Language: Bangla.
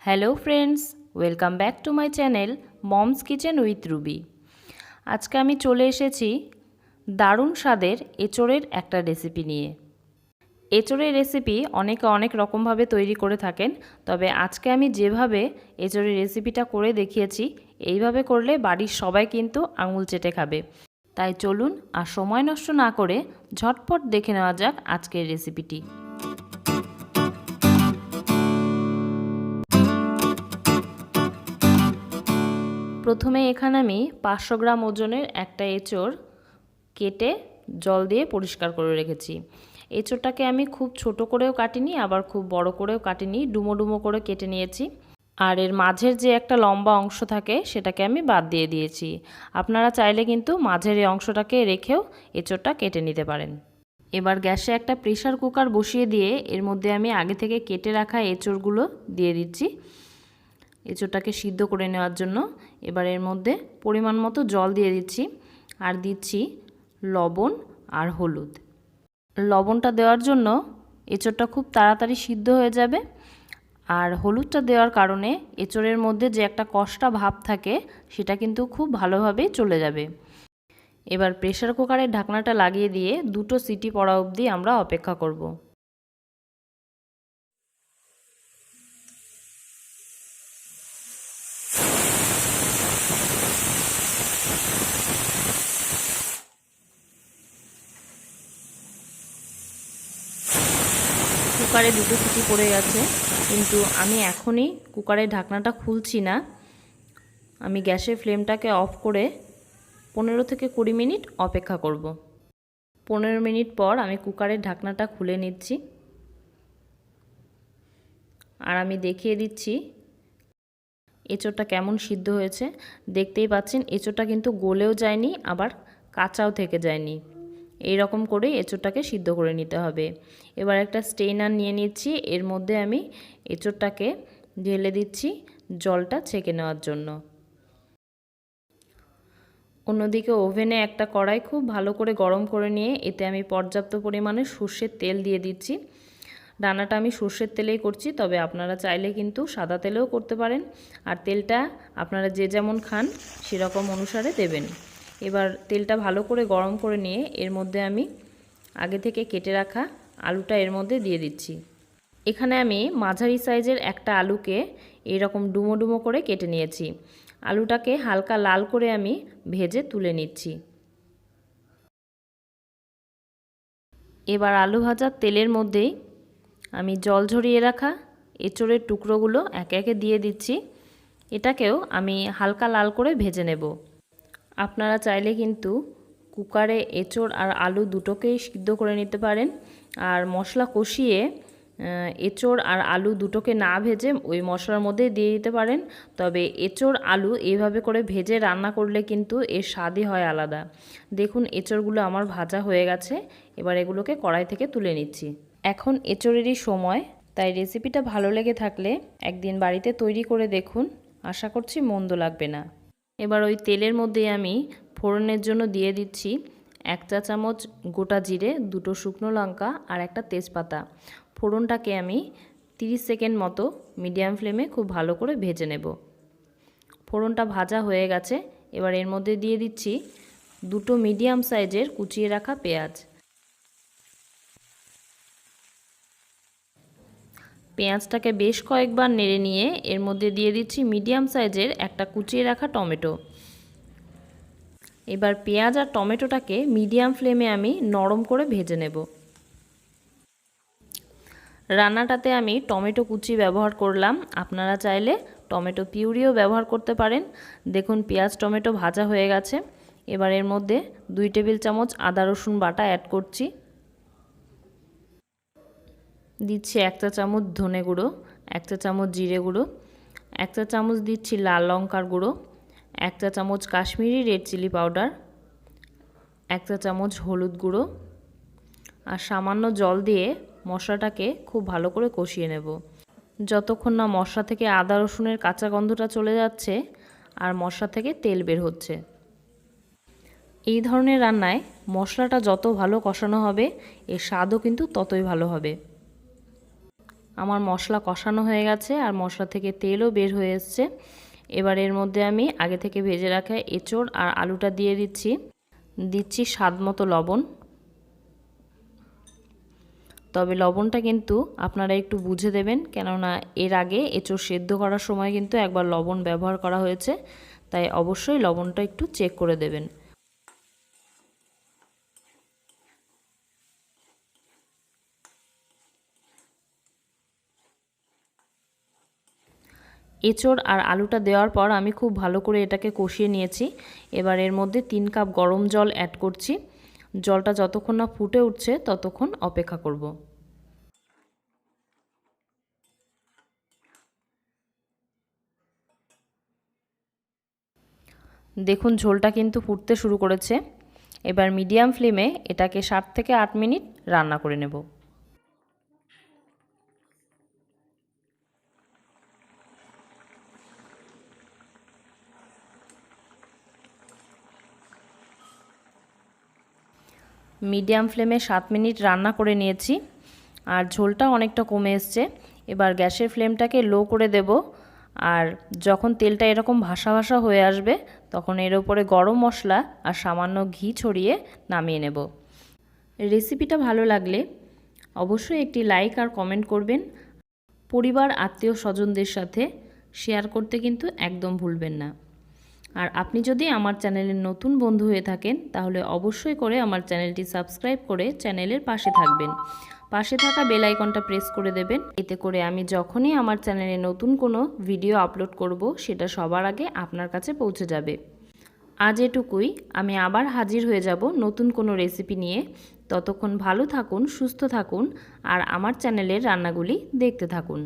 Hello friends, welcome back to my channel moms kitchen with Ruby. আজকে আমি চলে এসেছি দারুণ স্বাদের এঁচোড়ের একটা রেসিপি নিয়ে। এঁচোড়ের রেসিপি অনেকে অনেক রকমভাবে তৈরি করে থাকেন, তবে আজকে আমি যেভাবে এঁচোড়ের রেসিপিটা করে দেখিয়েছি এইভাবে করলে বাড়ির সবাই কিন্তু আঙুল চেটে খাবে। তাই চলুন আর সময় নষ্ট না করে ঝটপট দেখে নেওয়া যাক আজকের রেসিপিটি। প্রথমে এখানে আমি 500 গ্রাম ওজনের একটা এঁচোড় কেটে জল দিয়ে পরিষ্কার করে রেখেছি। এঁচোড়টাকে আমি খুব ছোট করেও কাটিনি, আবার খুব বড় করেও কাটিনি, ডুমো ডুমো করে কেটে নিয়েছি। আর এর মাঝের যে একটা লম্বা অংশ থাকে সেটাকে আমি বাদ দিয়ে দিয়েছি। আপনারা চাইলে কিন্তু মাঝের এই অংশটাকে রেখেও এঁচোড়টা কেটে নিতে পারেন। এবার গ্যাসে একটা প্রেসার কুকার বসিয়ে দিয়ে এর মধ্যে আমি আগে থেকে কেটে রাখা এঁচোড়গুলো দিয়ে দিচ্ছি এঁচোড়টাকে সিদ্ধ করে নেওয়ার জন্য। এবার এর মধ্যে পরিমাণ মতো জল দিয়ে দিচ্ছি আর দিচ্ছি লবণ আর হলুদ। লবণটা দেওয়ার জন্য এঁচোড়টা খুব তাড়াতাড়ি সিদ্ধ হয়ে যাবে, আর হলুদটা দেওয়ার কারণে এঁচোড়ের মধ্যে যে একটা কষা ভাব থাকে সেটা কিন্তু খুব ভালোভাবে চলে যাবে। এবার প্রেসার কুকারের ঢাকনাটা লাগিয়ে দিয়ে 2টো সিটি পড়া অবধি আমরা অপেক্ষা করব। কুকারে 2টো সিটি পড়ে গেছে, কিন্তু আমি এখনই কুকারের ঢাকনাটা খুলছি না। আমি গ্যাসের ফ্লেমটাকে অফ করে 15 থেকে 20 মিনিট অপেক্ষা করব। 15 মিনিট পর আমি কুকারের ঢাকনাটা খুলে নিচ্ছি আর আমি দেখিয়ে দিচ্ছি এঁচোড়টা কেমন সিদ্ধ হয়েছে। দেখতেই পাচ্ছেন এঁচোড়টা কিন্তু গলেও যায়নি, আবার কাঁচাও থেকে যায়নি। এই রকম করে এঁচোড়টাকে সিদ্ধ করে নিতে হবে। এবার একটা স্টেইনার নিয়ে নিচ্ছি, এর মধ্যে আমি এঁচোড়টাকে ঢেলে দিচ্ছি জলটা ছেঁকে নেওয়ার জন্য। অন্যদিকে ওভেনে একটা কড়াই খুব ভালো করে গরম করে নিয়ে এতে আমি পর্যাপ্ত পরিমাণে সর্ষের তেল দিয়ে দিচ্ছি। রান্নাটা আমি সর্ষের তেলেই করছি, তবে আপনারা চাইলে কিন্তু সাদা তেলেও করতে পারেন। আর তেলটা আপনারা যে যেমন খান সেরকম অনুসারে দেবেন। এবার তেলটা ভালো করে গরম করে নিয়ে এর মধ্যে আমি আগে থেকে কেটে রাখা আলুটা এর মধ্যে দিয়ে দিচ্ছি। এখানে আমি মাঝারি সাইজের একটা আলুকে এইরকম ডুমো ডুমো করে কেটে নিয়েছি। আলুটাকে হালকা লাল করে আমি ভেজে তুলে নিচ্ছি। এবার আলু ভাজার তেলের মধ্যেই আমি জল ঝরিয়ে রাখা এঁচোড়ের টুকরোগুলো একে একে দিয়ে দিচ্ছি। এটাকেও আমি হালকা লাল করে ভেজে নেব। আপনারা চাইলে কিন্তু কুকারে এঁচোড় আর আলু দুটোকেই সিদ্ধ করে নিতে পারেন, আর মশলা কষিয়ে এঁচোড় আর আলু দুটোকে না ভেজে ওই মশলার মধ্যে দিয়ে দিতে পারেন। তবে এঁচোড় আলু এইভাবে করে ভেজে রান্না করলে কিন্তু এর স্বাদই হয় আলাদা। দেখুন এঁচোড়গুলো আমার ভাজা হয়ে গেছে, এবার এগুলোকে কড়াই থেকে তুলে নিচ্ছি। এখন এঁচোড়েরই সময়, তাই রেসিপিটা ভালো লেগে থাকলে একদিন বাড়িতে তৈরি করে দেখুন, আশা করছি মন্দ লাগবে না। এবার ওই তেলের মধ্যে আমি ফোড়নের জন্য দিয়ে দিচ্ছি 1 চা চামচ গোটা জিরে, 2টো শুকনো লঙ্কা আর একটা তেজপাতা। ফোড়নটাকে আমি 30 সেকেন্ড মতো মিডিয়াম ফ্লেমে খুব ভালো করে ভেজে নেব। ফোড়নটা ভাজা হয়ে গেছে, এবার এর মধ্যে দিয়ে দিচ্ছি 2টো মিডিয়াম সাইজের কুচিয়ে রাখা পেঁয়াজ। পেঁয়াজটাকে বেশ কয়েকবার নেড়ে নিয়ে এর মধ্যে দিয়ে দিচ্ছি মিডিয়াম সাইজের একটা কুচিয়ে রাখা টমেটো। এবার পেঁয়াজ আর টমেটোটাকে মিডিয়াম ফ্লেমে আমি নরম করে ভেজে নেব। রান্নাটাতে আমি টমেটো কুচি ব্যবহার করলাম, আপনারা চাইলে টমেটো পিউরিও ব্যবহার করতে পারেন। দেখুন পেঁয়াজ টমেটো ভাজা হয়ে গেছে। এবার এর মধ্যে 2 টেবিল চামচ আদা রসুন বাটা অ্যাড করছি। দিচ্ছি 1 চা চামচ ধনে গুঁড়ো, 1 চা চামচ জিরে গুঁড়ো, 1 চা চামচ দিচ্ছি লাল লঙ্কার গুঁড়ো, 1 চা চামচ কাশ্মীরি রেড চিলি পাউডার, 1 চা চামচ হলুদ গুঁড়ো আর সামান্য জল দিয়ে মশলাটাকে খুব ভালো করে কষিয়ে নেব, যতক্ষণ না মশলা থেকে আদা রসুনের কাঁচা গন্ধটা চলে যাচ্ছে আর মশলা থেকে তেল বের হচ্ছে। এই ধরনের রান্নায় মশলাটা যত ভালো কষানো হবে এর স্বাদও কিন্তু ততই ভালো হবে। আমার মশলা কষানো হয়ে গেছে আর মশলা থেকে তেলও বের হয়ে এসছে। এবার এর মধ্যে আমি আগে থেকে ভেজে রাখা এঁচোড় আর আলুটা দিয়ে দিচ্ছি স্বাদ মতো লবণ। তবে লবণটা কিন্তু আপনারা একটু বুঝে দেবেন, কেননা এর আগে এঁচোড় সেদ্ধ করার সময় কিন্তু একবার লবণ ব্যবহার করা হয়েছে, তাই অবশ্যই লবণটা একটু চেক করে দেবেন। এঁচোড় আর আলুটা দেওয়ার পর আমি খুব ভালো করে এটাকে কষিয়ে নিয়েছি। এবার এর মধ্যে 3 কাপ গরম জল অ্যাড করছি। জলটা যতক্ষণ না ফুটে উঠছে ততক্ষণ অপেক্ষা করব। দেখুন ঝোলটা কিন্তু ফুটতে শুরু করেছে। এবার মিডিয়াম ফ্লেমে এটাকে 7 থেকে 8 মিনিট রান্না করে নেব। মিডিয়াম ফ্লেমে 7 মিনিট রান্না করে নিয়েছি আর ঝোলটা অনেকটা কমে এসছে। এবার গ্যাসের ফ্লেমটাকে লো করে দেব আর যখন তেলটা এরকম ভাসা ভাসা হয়ে আসবে তখন এর উপরে গরম মশলা আর সামান্য ঘি ছড়িয়ে নামিয়ে নেব। রেসিপিটা ভালো লাগলে অবশ্যই একটি লাইক আর কমেন্ট করবেন। পরিবার আত্মীয় স্বজনদের সাথে শেয়ার করতে কিন্তু একদম ভুলবেন না। আর আপনি যদি আমার চ্যানেলের নতুন বন্ধু হয়ে থাকেন তাহলে অবশ্যই করে আমার চ্যানেলটি সাবস্ক্রাইব করে চ্যানেলের পাশে থাকবেন। পাশে থাকা বেল আইকনটা প্রেস করে দেবেন, এতে করে আমি যখনই আমার চ্যানেলে নতুন কোনো ভিডিও আপলোড করব সেটা সবার আগে আপনার কাছে পৌঁছে যাবে। আজ এটুকুই, আমি আবার হাজির হয়ে যাব নতুন কোনো রেসিপি নিয়ে। ততক্ষণ ভালো থাকুন, সুস্থ থাকুন আর আমার চ্যানেলের রান্নাগুলি দেখতে থাকুন।